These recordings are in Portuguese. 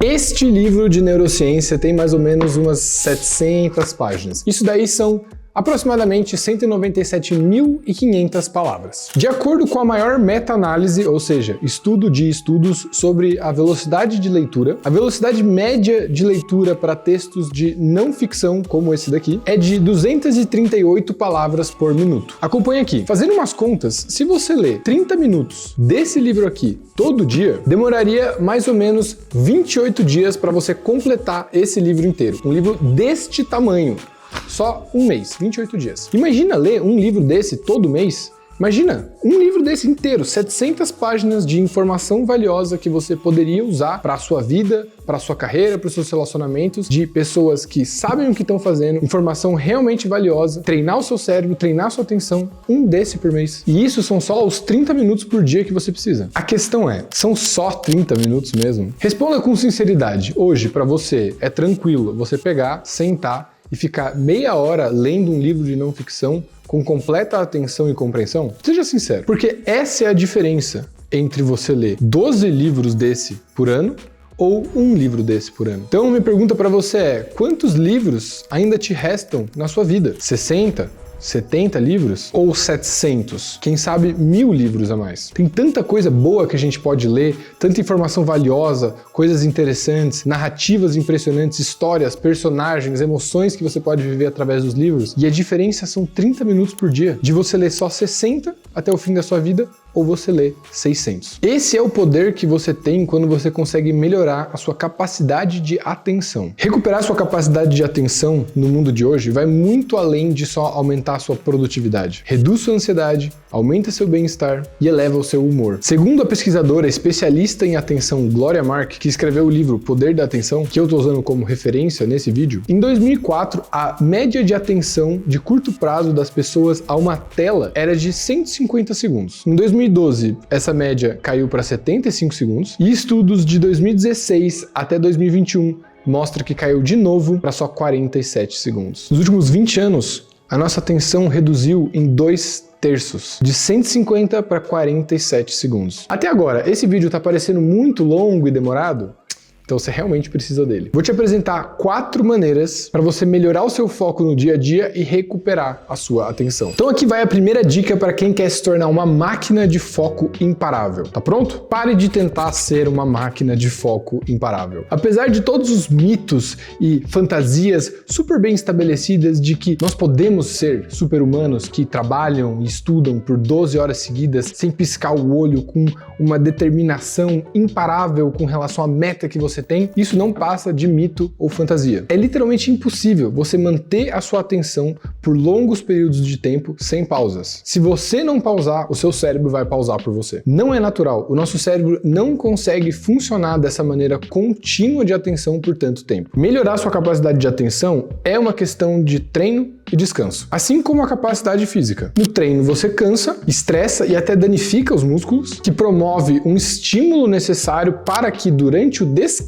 Este livro de neurociência tem mais ou menos umas 700 páginas. Isso daí são aproximadamente 197.500 palavras. De acordo com a maior meta-análise, ou seja, estudo de estudos sobre a velocidade de leitura, a velocidade média de leitura para textos de não ficção, como esse daqui, é de 238 palavras por minuto. Acompanhe aqui. Fazendo umas contas, se você ler 30 minutos desse livro aqui todo dia, demoraria mais ou menos 28 dias para você completar esse livro inteiro. Um livro deste tamanho. Só um mês, 28 dias. Imagina ler um livro desse todo mês. Imagina, um livro desse inteiro, 700 páginas de informação valiosa que você poderia usar para a sua vida, para a sua carreira, para os seus relacionamentos, de pessoas que sabem o que estão fazendo, informação realmente valiosa, treinar o seu cérebro, treinar a sua atenção, um desse por mês. E isso são só os 30 minutos por dia que você precisa. A questão é, são só 30 minutos mesmo? Responda com sinceridade. Hoje, para você, é tranquilo você pegar, sentar e ficar meia hora lendo um livro de não ficção com completa atenção e compreensão? Seja sincero, porque essa é a diferença entre você ler 12 livros desse por ano ou um livro desse por ano. Então, minha pergunta para você é, quantos livros ainda te restam na sua vida? 60? 70 livros? Ou 700? Quem sabe 1000 livros a mais? Tem tanta coisa boa que a gente pode ler, tanta informação valiosa, coisas interessantes, narrativas impressionantes, histórias, personagens, emoções que você pode viver através dos livros. E a diferença são 30 minutos por dia, de você ler só 60 até o fim da sua vida, ou você lê 600. Esse é o poder que você tem quando você consegue melhorar a sua capacidade de atenção. Recuperar sua capacidade de atenção no mundo de hoje vai muito além de só aumentar a sua produtividade. Reduz sua ansiedade, aumenta seu bem-estar e eleva o seu humor. Segundo a pesquisadora especialista em atenção Gloria Mark, que escreveu o livro Poder da Atenção, que eu estou usando como referência nesse vídeo, em 2004, a média de atenção de curto prazo das pessoas a uma tela era de 150 segundos. Em 2012, essa média caiu para 75 segundos e estudos de 2016 até 2021 mostram que caiu de novo para só 47 segundos. Nos últimos 20 anos, a nossa atenção reduziu em 2/3, de 150 para 47 segundos. Até agora, esse vídeo está parecendo muito longo e demorado? Então você realmente precisa dele. Vou te apresentar 4 maneiras para você melhorar o seu foco no dia a dia e recuperar a sua atenção. Então aqui vai a primeira dica para quem quer se tornar uma máquina de foco imparável. Tá pronto? Pare de tentar ser uma máquina de foco imparável. Apesar de todos os mitos e fantasias super bem estabelecidas de que nós podemos ser super-humanos que trabalham e estudam por 12 horas seguidas sem piscar o olho, com uma determinação imparável com relação à meta que você tem, isso não passa de mito ou fantasia. É literalmente impossível você manter a sua atenção por longos períodos de tempo sem pausas. Se você não pausar, o seu cérebro vai pausar por você. Não é natural. O nosso cérebro não consegue funcionar dessa maneira contínua de atenção por tanto tempo. Melhorar sua capacidade de atenção é uma questão de treino e descanso. Assim como a capacidade física. No treino você cansa, estressa e até danifica os músculos, que promove um estímulo necessário para que durante o descanso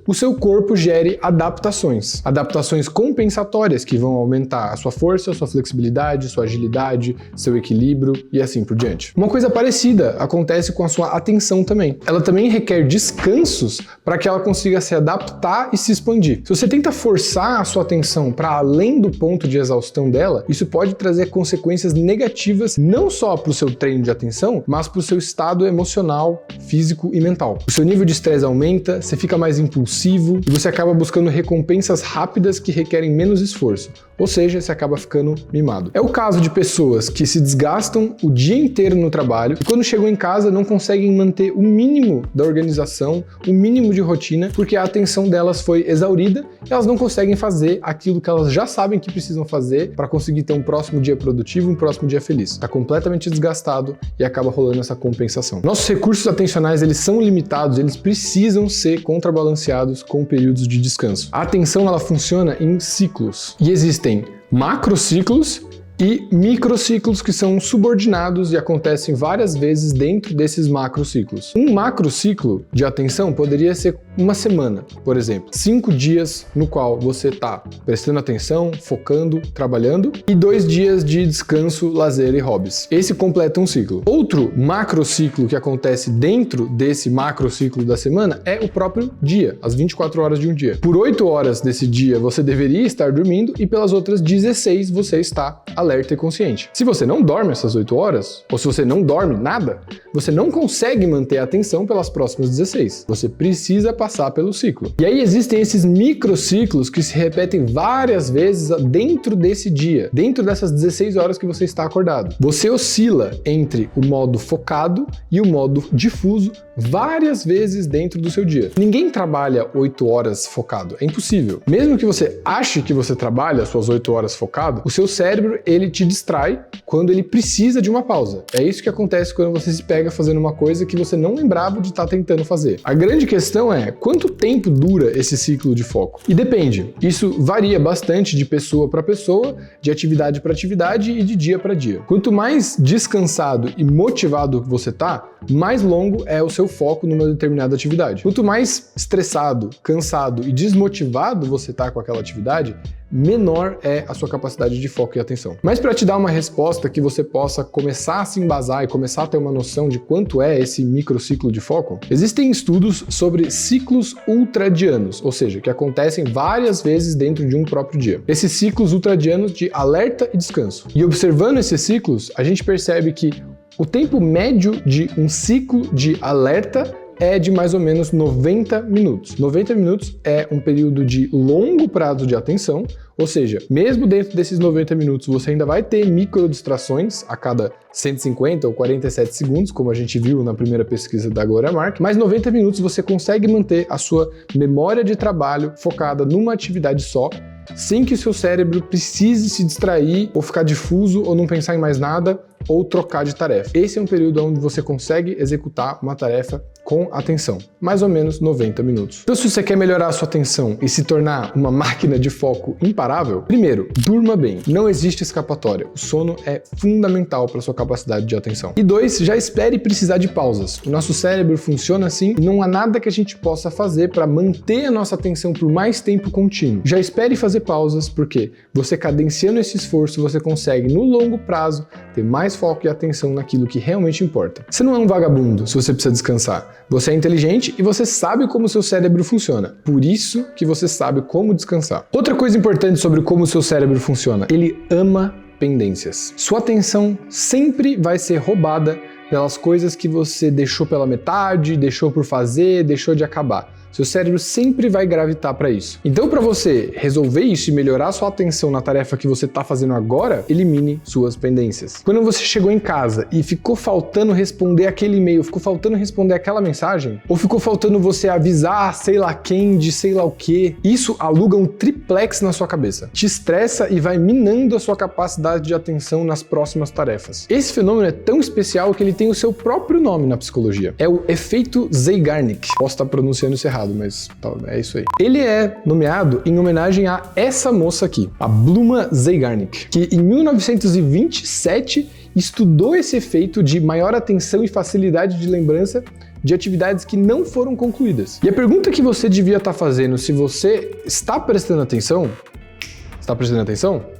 o seu corpo gere adaptações. Adaptações compensatórias que vão aumentar a sua força, a sua flexibilidade, sua agilidade, seu equilíbrio e assim por diante. Uma coisa parecida acontece com a sua atenção também. Ela também requer descansos para que ela consiga se adaptar e se expandir. Se você tenta forçar a sua atenção para além do ponto de exaustão dela, isso pode trazer consequências negativas não só para o seu treino de atenção, mas para o seu estado emocional, físico e mental. O seu nível de estresse aumenta, você fica mais impulsivo e você acaba buscando recompensas rápidas que requerem menos esforço. Ou seja, você acaba ficando mimado. É o caso de pessoas que se desgastam o dia inteiro no trabalho e quando chegam em casa não conseguem manter o mínimo da organização, o mínimo de rotina, porque a atenção delas foi exaurida e elas não conseguem fazer aquilo que elas já sabem que precisam fazer para conseguir ter um próximo dia produtivo, um próximo dia feliz. Está completamente desgastado e acaba rolando essa compensação. Nossos recursos atencionais, eles são limitados, eles precisam ser contrabalanceados com períodos de descanso. A atenção, ela funciona em ciclos e existem macrociclos e microciclos que são subordinados e acontecem várias vezes dentro desses macrociclos. Um macrociclo de atenção poderia ser uma semana, por exemplo. 5 dias no qual você está prestando atenção, focando, trabalhando, e 2 dias de descanso, lazer e hobbies. Esse completa um ciclo. Outro macrociclo que acontece dentro desse macrociclo da semana é o próprio dia, as 24 horas de um dia. Por 8 horas desse dia você deveria estar dormindo e pelas outras 16 você está alerta e consciente. Se você não dorme essas 8 horas, ou se você não dorme nada, você não consegue manter a atenção pelas próximas 16. Você precisa passar pelo ciclo. E aí existem esses microciclos que se repetem várias vezes dentro desse dia, dentro dessas 16 horas que você está acordado. Você oscila entre o modo focado e o modo difuso várias vezes dentro do seu dia. Ninguém trabalha 8 horas focado, é impossível. Mesmo que você ache que você trabalha suas 8 horas focado, o seu cérebro, ele te distrai quando ele precisa de uma pausa. É isso que acontece quando você se pega fazendo uma coisa que você não lembrava de estar tentando fazer. A grande questão é quanto tempo dura esse ciclo de foco? E depende. Isso varia bastante de pessoa para pessoa, de atividade para atividade e de dia para dia. Quanto mais descansado e motivado você tá, mais longo é o seu foco numa determinada atividade. Quanto mais estressado, cansado e desmotivado você tá com aquela atividade, menor é a sua capacidade de foco e atenção. Mas para te dar uma resposta que você possa começar a se embasar e começar a ter uma noção de quanto é esse microciclo de foco, existem estudos sobre ciclos ultradianos, ou seja, que acontecem várias vezes dentro de um próprio dia. Esses ciclos ultradianos de alerta e descanso. E observando esses ciclos, a gente percebe que o tempo médio de um ciclo de alerta é de mais ou menos 90 minutos. 90 minutos é um período de longo prazo de atenção, ou seja, mesmo dentro desses 90 minutos você ainda vai ter micro distrações a cada 150 ou 47 segundos, como a gente viu na primeira pesquisa da Gloria Mark, mas 90 minutos você consegue manter a sua memória de trabalho focada numa atividade só, sem que o seu cérebro precise se distrair ou ficar difuso ou não pensar em mais nada ou trocar de tarefa. Esse é um período onde você consegue executar uma tarefa com atenção, mais ou menos 90 minutos. Então, se você quer melhorar a sua atenção e se tornar uma máquina de foco imparável, primeiro, durma bem. Não existe escapatória. O sono é fundamental para a sua capacidade de atenção. E 2, já espere precisar de pausas. O nosso cérebro funciona assim e não há nada que a gente possa fazer para manter a nossa atenção por mais tempo contínuo. Já espere fazer pausas, porque você cadenciando esse esforço, você consegue, no longo prazo, ter mais foco e atenção naquilo que realmente importa. Você não é um vagabundo se você precisa descansar. Você é inteligente e você sabe como o seu cérebro funciona. Por isso que você sabe como descansar. Outra coisa importante sobre como o seu cérebro funciona, ele ama pendências. Sua atenção sempre vai ser roubada pelas coisas que você deixou pela metade, deixou por fazer, deixou de acabar. Seu cérebro sempre vai gravitar para isso. Então, para você resolver isso e melhorar sua atenção na tarefa que você está fazendo agora, elimine suas pendências. Quando você chegou em casa e ficou faltando responder aquele e-mail, ficou faltando responder aquela mensagem, ou ficou faltando você avisar sei lá quem de sei lá o que, isso aluga um triplex na sua cabeça. Te estressa e vai minando a sua capacidade de atenção nas próximas tarefas. Esse fenômeno é tão especial que ele tem o seu próprio nome na psicologia. É o efeito Zeigarnik. Posso estar pronunciando isso errado, mas é isso aí. Ele é nomeado em homenagem a essa moça aqui, a Bluma Zeigarnik, que em 1927 estudou esse efeito de maior atenção e facilidade de lembrança de atividades que não foram concluídas. E a pergunta que você devia estar fazendo, se você está prestando atenção,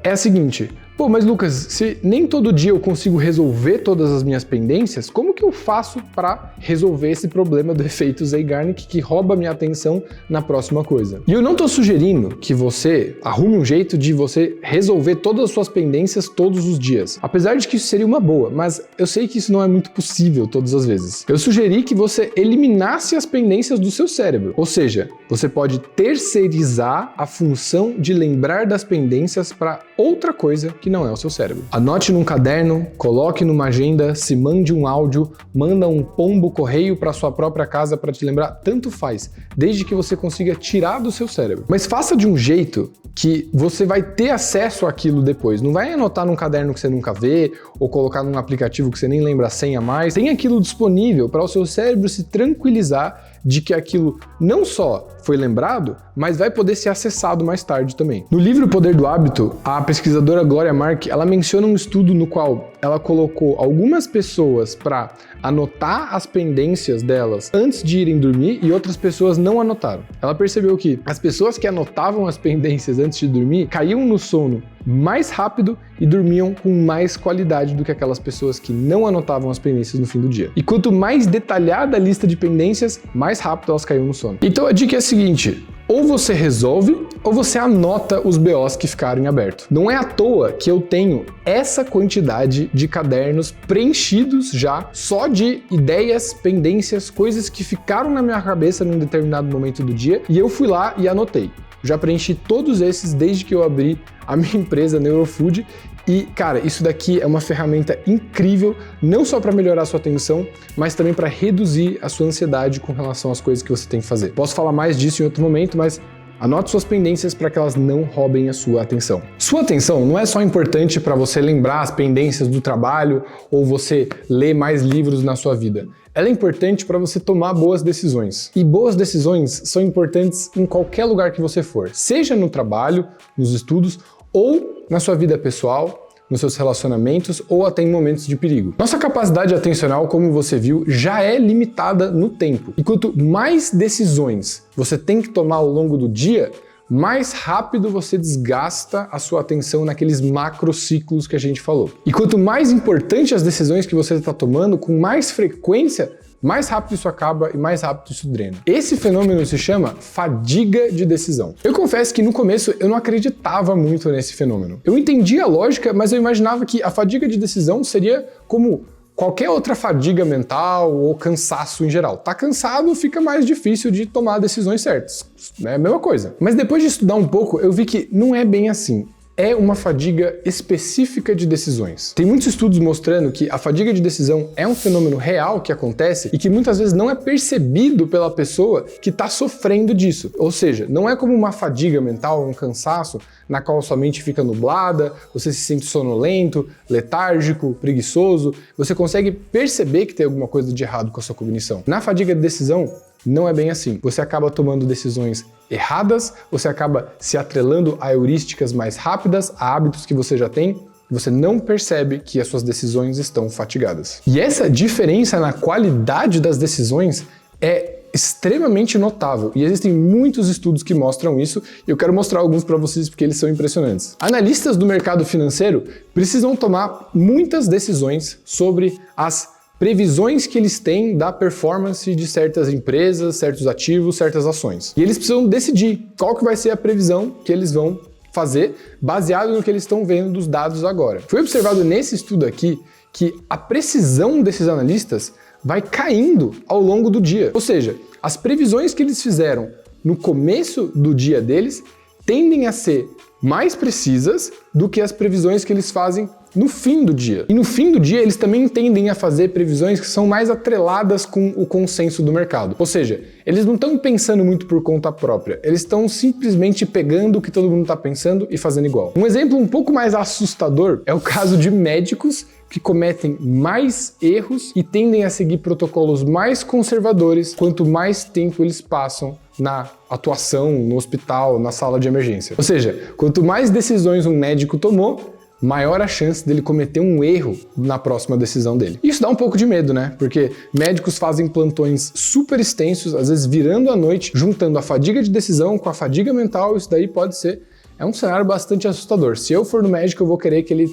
é a seguinte: pô, mas Lucas, se nem todo dia eu consigo resolver todas as minhas pendências, como que eu faço para resolver esse problema do efeito Zeigarnik que rouba minha atenção na próxima coisa? E eu não estou sugerindo que você arrume um jeito de você resolver todas as suas pendências todos os dias. Apesar de que isso seria uma boa, mas eu sei que isso não é muito possível todas as vezes. Eu sugeri que você eliminasse as pendências do seu cérebro. Ou seja, você pode terceirizar a função de lembrar das pendências para outra coisa que não é o seu cérebro. Anote num caderno, coloque numa agenda, se mande um áudio, manda um pombo correio para sua própria casa para te lembrar, tanto faz, desde que você consiga tirar do seu cérebro. Mas faça de um jeito que você vai ter acesso àquilo depois. Não vai anotar num caderno que você nunca vê ou colocar num aplicativo que você nem lembra a senha mais. Tem aquilo disponível para o seu cérebro se tranquilizar de que aquilo não só foi lembrado, mas vai poder ser acessado mais tarde também. No livro O Poder do Hábito, a pesquisadora Gloria Mark, ela menciona um estudo no qual ela colocou algumas pessoas para anotar as pendências delas antes de irem dormir e outras pessoas não anotaram. Ela percebeu que as pessoas que anotavam as pendências antes de dormir caíam no sono mais rápido e dormiam com mais qualidade do que aquelas pessoas que não anotavam as pendências no fim do dia. E quanto mais detalhada a lista de pendências, mais rápido elas caíam no sono. Então a dica é a seguinte: ou você resolve, ou você anota os BOs que ficaram em aberto. Não é à toa que eu tenho essa quantidade de cadernos preenchidos já, só de ideias, pendências, coisas que ficaram na minha cabeça num determinado momento do dia, e eu fui lá e anotei. Já preenchi todos esses desde que eu abri a minha empresa Neurofood. E, cara, isso daqui é uma ferramenta incrível, não só para melhorar a sua atenção, mas também para reduzir a sua ansiedade com relação às coisas que você tem que fazer. Posso falar mais disso em outro momento, mas anote suas pendências para que elas não roubem a sua atenção. Sua atenção não é só importante para você lembrar as pendências do trabalho ou você ler mais livros na sua vida. Ela é importante para você tomar boas decisões. E boas decisões são importantes em qualquer lugar que você for, seja no trabalho, nos estudos ou na sua vida pessoal, nos seus relacionamentos ou até em momentos de perigo. Nossa capacidade atencional, como você viu, já é limitada no tempo. E quanto mais decisões você tem que tomar ao longo do dia, mais rápido você desgasta a sua atenção naqueles macrociclos que a gente falou. E quanto mais importante as decisões que você está tomando, com mais frequência, mais rápido isso acaba e mais rápido isso drena. Esse fenômeno se chama fadiga de decisão. Eu confesso que no começo eu não acreditava muito nesse fenômeno. Eu entendia a lógica, mas eu imaginava que a fadiga de decisão seria como qualquer outra fadiga mental ou cansaço em geral. Tá cansado, fica mais difícil de tomar decisões certas. É a mesma coisa. Mas depois de estudar um pouco, eu vi que não é bem assim. É uma fadiga específica de decisões. Tem muitos estudos mostrando que a fadiga de decisão é um fenômeno real que acontece e que muitas vezes não é percebido pela pessoa que está sofrendo disso. Ou seja, não é como uma fadiga mental, um cansaço, na qual sua mente fica nublada, você se sente sonolento, letárgico, preguiçoso. Você consegue perceber que tem alguma coisa de errado com a sua cognição. Na fadiga de decisão, não é bem assim. Você acaba tomando decisões erradas, você acaba se atrelando a heurísticas mais rápidas, a hábitos que você já tem, e você não percebe que as suas decisões estão fatigadas. E essa diferença na qualidade das decisões é extremamente notável e existem muitos estudos que mostram isso e eu quero mostrar alguns para vocês porque eles são impressionantes. Analistas do mercado financeiro precisam tomar muitas decisões sobre as previsões que eles têm da performance de certas empresas, certos ativos, certas ações. E eles precisam decidir qual que vai ser a previsão que eles vão fazer baseado no que eles estão vendo dos dados agora. Foi observado nesse estudo aqui que a precisão desses analistas vai caindo ao longo do dia. Ou seja, as previsões que eles fizeram no começo do dia deles tendem a ser mais precisas do que as previsões que eles fazem no fim do dia. E no fim do dia, eles também tendem a fazer previsões que são mais atreladas com o consenso do mercado. Ou seja, eles não estão pensando muito por conta própria, eles estão simplesmente pegando o que todo mundo está pensando e fazendo igual. Um exemplo um pouco mais assustador é o caso de médicos que cometem mais erros e tendem a seguir protocolos mais conservadores quanto mais tempo eles passam na atuação, no hospital, na sala de emergência. Ou seja, quanto mais decisões um médico tomou, maior a chance dele cometer um erro na próxima decisão dele. Isso dá um pouco de medo, né? Porque médicos fazem plantões super extensos, às vezes virando à noite, juntando a fadiga de decisão com a fadiga mental, isso daí pode ser... É um cenário bastante assustador. Se eu for no médico, eu vou querer que ele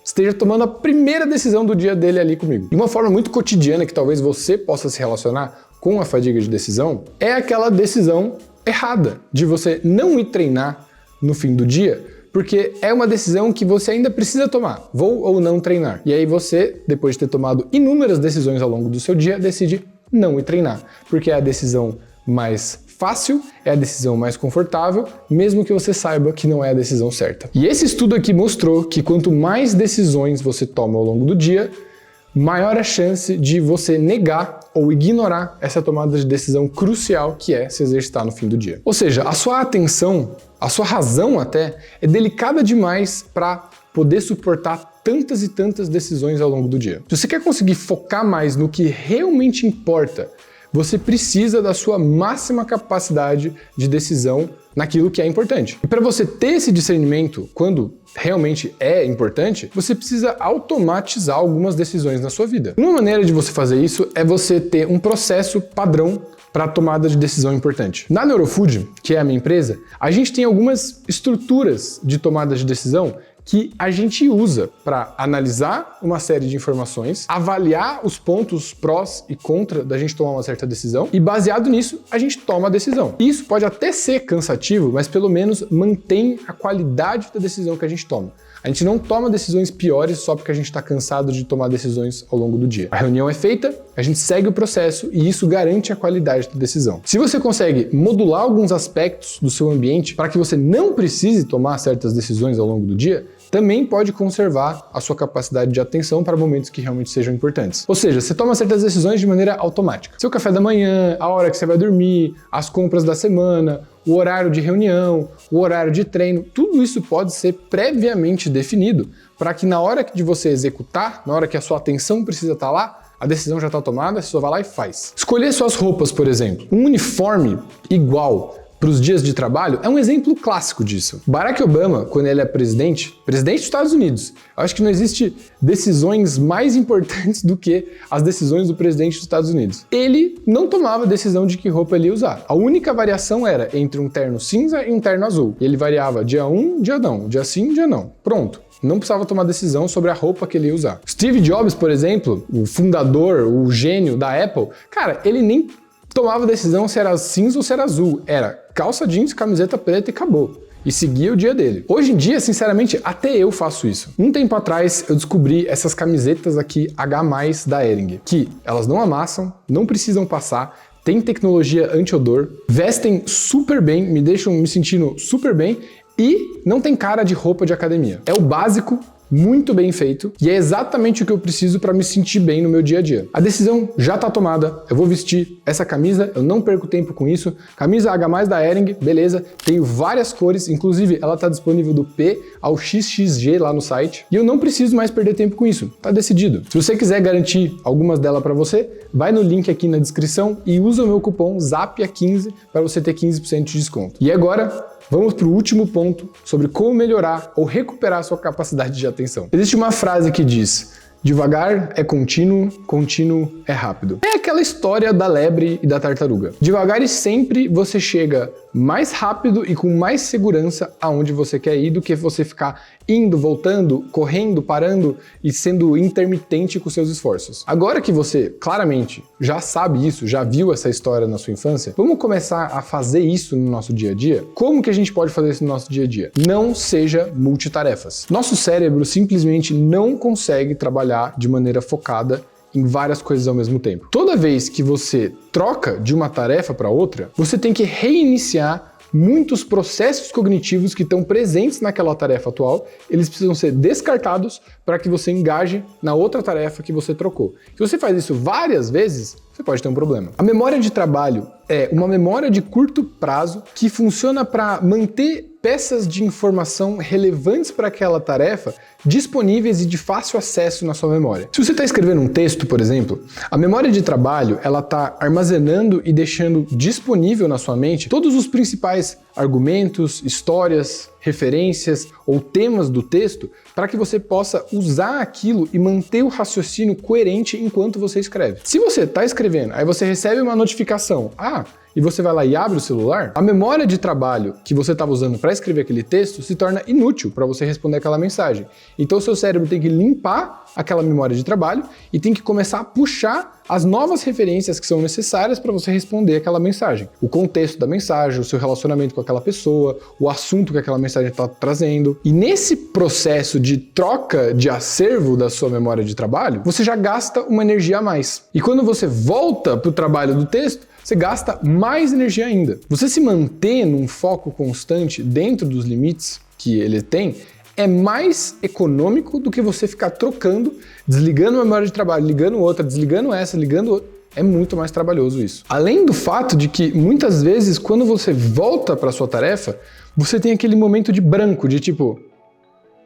esteja tomando a primeira decisão do dia dele ali comigo. De uma forma muito cotidiana que talvez você possa se relacionar com a fadiga de decisão, é aquela decisão errada de você não ir treinar no fim do dia, porque é uma decisão que você ainda precisa tomar, vou ou não treinar. E aí você, depois de ter tomado inúmeras decisões ao longo do seu dia, decide não ir treinar, porque é a decisão mais fácil, é a decisão mais confortável, mesmo que você saiba que não é a decisão certa. E esse estudo aqui mostrou que quanto mais decisões você toma ao longo do dia, maior a chance de você negar ou ignorar essa tomada de decisão crucial que é se exercitar no fim do dia. Ou seja, a sua atenção, a sua razão até, é delicada demais para poder suportar tantas e tantas decisões ao longo do dia. Se você quer conseguir focar mais no que realmente importa, você precisa da sua máxima capacidade de decisão naquilo que é importante. E para você ter esse discernimento, quando realmente é importante, você precisa automatizar algumas decisões na sua vida. Uma maneira de você fazer isso é você ter um processo padrão para a tomada de decisão importante. Na Neurofood, que é a minha empresa, a gente tem algumas estruturas de tomada de decisão que a gente usa para analisar uma série de informações, avaliar os pontos prós e contra da gente tomar uma certa decisão e, baseado nisso, a gente toma a decisão. Isso pode até ser cansativo, mas pelo menos mantém a qualidade da decisão que a gente toma. A gente não toma decisões piores só porque a gente está cansado de tomar decisões ao longo do dia. A reunião é feita, a gente segue o processo e isso garante a qualidade da decisão. Se você consegue modular alguns aspectos do seu ambiente para que você não precise tomar certas decisões ao longo do dia, também pode conservar a sua capacidade de atenção para momentos que realmente sejam importantes. Ou seja, você toma certas decisões de maneira automática. Seu café da manhã, a hora que você vai dormir, as compras da semana, o horário de reunião, o horário de treino, tudo isso pode ser previamente definido para que na hora de você executar, na hora que a sua atenção precisa estar lá, a decisão já está tomada, você só vai lá e faz. Escolher suas roupas, por exemplo. Um uniforme igual para os dias de trabalho é um exemplo clássico disso. Barack Obama, quando ele é presidente dos Estados Unidos, eu acho que não existe decisões mais importantes do que as decisões do presidente dos Estados Unidos. Ele não tomava decisão de que roupa ele ia usar. A única variação era entre um terno cinza e um terno azul. Ele variava dia dia não, dia sim, dia não. Pronto. Não precisava tomar decisão sobre a roupa que ele ia usar. Steve Jobs, por exemplo, o fundador, o gênio da Apple, cara, ele nem tomava decisão se era cinza ou se era azul. Era calça jeans, camiseta preta e acabou. E seguia o dia dele. Hoje em dia, sinceramente, até eu faço isso. Um tempo atrás, eu descobri essas camisetas aqui H+, da Hering, que elas não amassam, não precisam passar, tem tecnologia anti-odor, vestem super bem, me deixam me sentindo super bem e não tem cara de roupa de academia. É o básico, muito bem feito, e é exatamente o que eu preciso para me sentir bem no meu dia a dia. A decisão já está tomada, eu vou vestir essa camisa, eu não perco tempo com isso. Camisa H+, da Hering, beleza, tenho várias cores, inclusive ela está disponível do P ao XXG lá no site, e eu não preciso mais perder tempo com isso, tá decidido. Se você quiser garantir algumas delas para você, vai no link aqui na descrição e usa o meu cupom ZAPIA15 para você ter 15% de desconto. E agora, vamos para o último ponto sobre como melhorar ou recuperar sua capacidade de atenção. Existe uma frase que diz: devagar é contínuo, contínuo é rápido. É aquela história da lebre e da tartaruga. Devagar e sempre você chega mais rápido e com mais segurança aonde você quer ir do que você ficar indo, voltando, correndo, parando e sendo intermitente com seus esforços. Agora que você claramente já sabe isso, já viu essa história na sua infância, vamos começar a fazer isso no nosso dia a dia? Como que a gente pode fazer isso no nosso dia a dia? Não seja multitarefas. Nosso cérebro simplesmente não consegue trabalhar de maneira focada em várias coisas ao mesmo tempo. Toda vez que você troca de uma tarefa para outra, você tem que reiniciar muitos processos cognitivos que estão presentes naquela tarefa atual, eles precisam ser descartados para que você engaje na outra tarefa que você trocou. Se você faz isso várias vezes, você pode ter um problema. A memória de trabalho é uma memória de curto prazo que funciona para manter peças de informação relevantes para aquela tarefa disponíveis e de fácil acesso na sua memória. Se você está escrevendo um texto, por exemplo, a memória de trabalho ela está armazenando e deixando disponível na sua mente todos os principais argumentos, histórias, referências ou temas do texto para que você possa usar aquilo e manter o raciocínio coerente enquanto você escreve. Se você está escrevendo, aí você recebe uma notificação, e você vai lá e abre o celular, a memória de trabalho que você estava usando para escrever aquele texto se torna inútil para você responder aquela mensagem. Então o seu cérebro tem que limpar aquela memória de trabalho e tem que começar a puxar as novas referências que são necessárias para você responder aquela mensagem. O contexto da mensagem, o seu relacionamento com aquela pessoa, o assunto que aquela mensagem está trazendo. E nesse processo de troca de acervo da sua memória de trabalho, você já gasta uma energia a mais. E quando você volta para o trabalho do texto, você gasta mais energia ainda. Você se manter num foco constante dentro dos limites que ele tem é mais econômico do que você ficar trocando, desligando uma memória de trabalho, ligando outra, desligando essa, ligando outra. É muito mais trabalhoso isso. Além do fato de que muitas vezes quando você volta para sua tarefa, você tem aquele momento de branco, de tipo,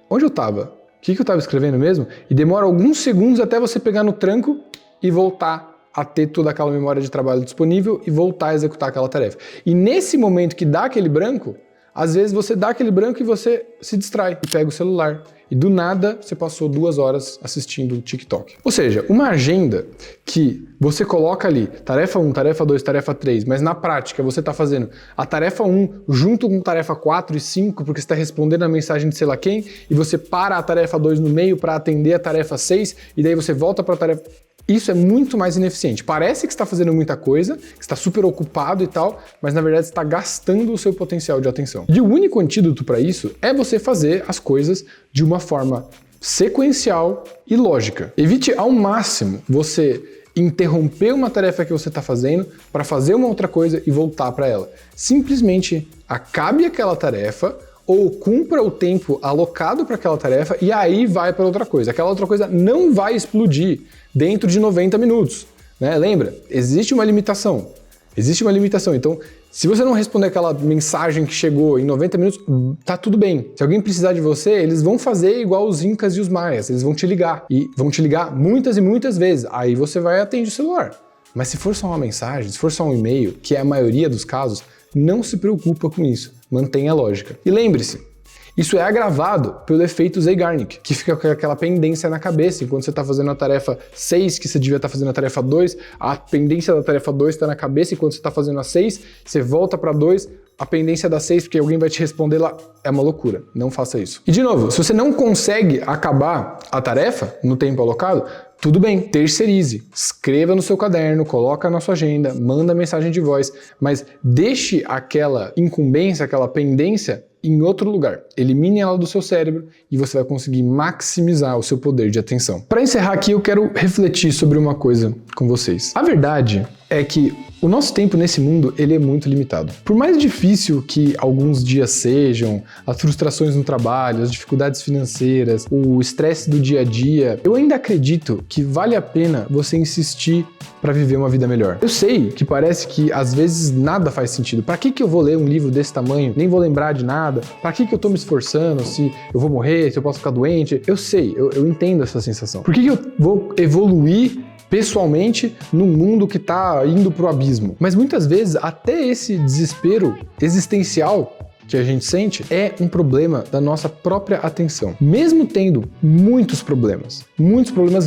onde eu estava? O que eu estava escrevendo mesmo? E demora alguns segundos até você pegar no tranco e voltar a ter toda aquela memória de trabalho disponível e voltar a executar aquela tarefa. E nesse momento que dá aquele branco, às vezes você dá aquele branco e você se distrai e pega o celular. E do nada você passou 2 horas assistindo o TikTok. Ou seja, uma agenda que você coloca ali, tarefa 1, tarefa 2, tarefa 3, mas na prática você está fazendo a tarefa 1 junto com tarefa 4 e 5, porque você está respondendo a mensagem de sei lá quem, e você para a tarefa 2 no meio para atender a tarefa 6, e daí você volta para a tarefa... Isso é muito mais ineficiente. Parece que está fazendo muita coisa, que está super ocupado e tal, mas na verdade está gastando o seu potencial de atenção. E o único antídoto para isso é você fazer as coisas de uma forma sequencial e lógica. Evite ao máximo você interromper uma tarefa que você está fazendo para fazer uma outra coisa e voltar para ela. Simplesmente acabe aquela tarefa ou cumpra o tempo alocado para aquela tarefa e aí vai para outra coisa. Aquela outra coisa não vai explodir dentro de 90 minutos, né? Lembra? Existe uma limitação. Existe uma limitação. Então, se você não responder aquela mensagem que chegou em 90 minutos, tá tudo bem. Se alguém precisar de você, eles vão fazer igual os incas e os maias. Eles vão te ligar. E vão te ligar muitas e muitas vezes. Aí você vai e atende o celular. Mas se for só uma mensagem, se for só um e-mail, que é a maioria dos casos, não se preocupa com isso. Mantenha a lógica. E lembre-se, isso é agravado pelo efeito Zeigarnik, que fica com aquela pendência na cabeça. Enquanto você está fazendo a tarefa 6, que você devia estar fazendo a tarefa 2, a pendência da tarefa 2 está na cabeça, e quando você está fazendo a 6, você volta para 2, a pendência da 6, porque alguém vai te responder lá, é uma loucura. Não faça isso. E de novo, se você não consegue acabar a tarefa no tempo alocado, tudo bem, terceirize, escreva no seu caderno, coloca na sua agenda, manda mensagem de voz, mas deixe aquela incumbência, aquela pendência em outro lugar. Elimine ela do seu cérebro e você vai conseguir maximizar o seu poder de atenção. Para encerrar aqui, eu quero refletir sobre uma coisa com vocês. A verdade é que o nosso tempo nesse mundo, ele é muito limitado. Por mais difícil que alguns dias sejam, as frustrações no trabalho, as dificuldades financeiras, o estresse do dia a dia, eu ainda acredito que vale a pena você insistir para viver uma vida melhor. Eu sei que parece que às vezes nada faz sentido. Para que eu vou ler um livro desse tamanho? Nem vou lembrar de nada. Para que eu tô me esforçando? Se eu vou morrer, se eu posso ficar doente? Eu sei, eu entendo essa sensação. Por que eu vou evoluir pessoalmente num mundo que tá indo pro abismo? Mas muitas vezes até esse desespero existencial que a gente sente é um problema da nossa própria atenção. Mesmo tendo muitos problemas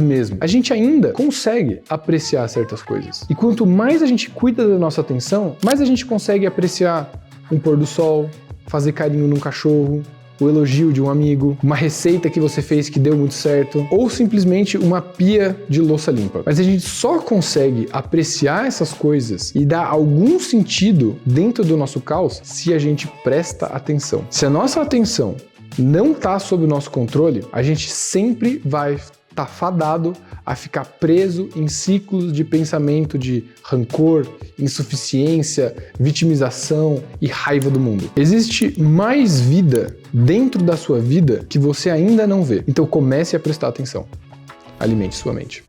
mesmo, a gente ainda consegue apreciar certas coisas. E quanto mais a gente cuida da nossa atenção, mais a gente consegue apreciar um pôr do sol, fazer carinho num cachorro, o elogio de um amigo, uma receita que você fez que deu muito certo, ou simplesmente uma pia de louça limpa. Mas a gente só consegue apreciar essas coisas e dar algum sentido dentro do nosso caos se a gente presta atenção. Se a nossa atenção não está sob o nosso controle, a gente sempre vai estar fadado a ficar preso em ciclos de pensamento de rancor, insuficiência, vitimização e raiva do mundo. Existe mais vida dentro da sua vida que você ainda não vê. Então comece a prestar atenção. Alimente sua mente.